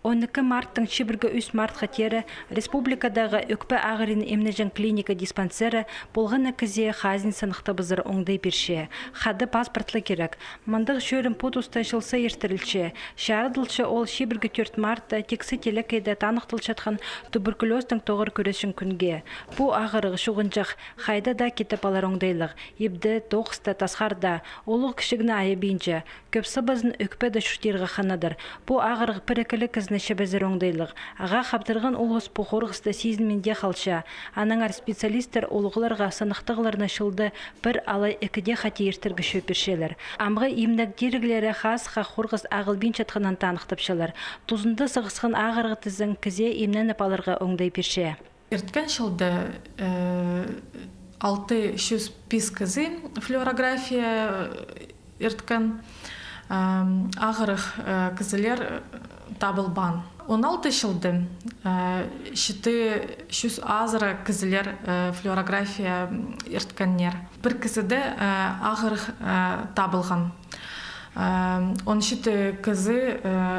12 марттың чибіргі 3 март қатері республикадағы өкпі ағырын емнежен клиника диспансері болғаны кізе хазин сынықты бұзыр оңдай берше. Хады паспортлы керек. Мандық шөрін путуста жылса ертірілші. Шарыдылшы ол чибіргі 4 мартта тексі телекейді танықтылшатқан туберкулездің тоғыр көресін күнге. Бұ ағырығы шуғынжақ хайда да кетіп алар оңдайлық. Ебді, тоқыста, тасқарда, олық кішігіні айыбейінже. Көпсі бізін өкпеді шүртергі қанадыр. Бұ ағырығы пірекілі кізіні шебезір оңдайлық. Аға қаптырған олғыз бұқорғысты сезінменде қалша. Анаңар специалистер олғыларға сынықтығыларына шылды бір алай екіде қате ертіргі шөпершелер. Амғы имнак дерігілері қасқа қорғыз ағылбен чатқынан танықтыпшылар. Тузынды сығысқан ағырғы тізін кізе имненіп алырға оңдай перше. Ерткен шылды 600 пис кізі флюорография ерткен ағырық кізілер табылбан. 16 жылды 700 азыры кізілер флюорография ерткеннер. Бір кізіді ағырық табылған. 17 кізі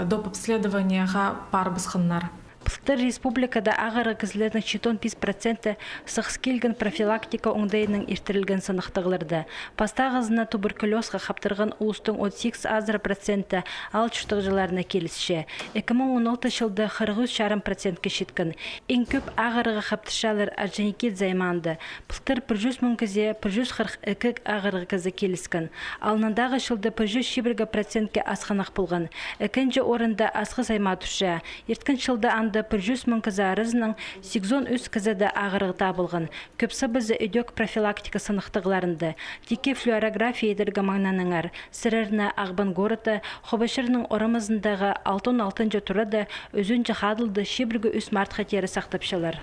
доп обследованияға бар бұсқыннар. Пылтыр республикада ағыры кізілердің 75% сықс келген профилактика оңдайының ертірілген сынықтығылырды. Пастағызына туберкулезға қаптырған ұлыстың 38% ал чүштіг жыларына келісші. 2016 жылды 43,5% кешеткін. Ең көп ағырыға қаптышалыр аржаникет займанды. Пылтыр 100 мың кізе 142 ағырығы кізі келіскін. Алынандағы жылды 100% асқанақ болған. Екінші орында асқы займатушы. Ерткін жылды анды 100 мың кізі арызының 83 кізіді ағырығы табылған. Көпсі бізі өдек профилактика сынықтығыларынды. Теке флюорография едіргі маңнаныңар. Сіреріні ағбан горыты, қобашырының орымызындағы 6-6 тұрады өзін жахадылды шебіргі 3 март қатері сақтапшылар.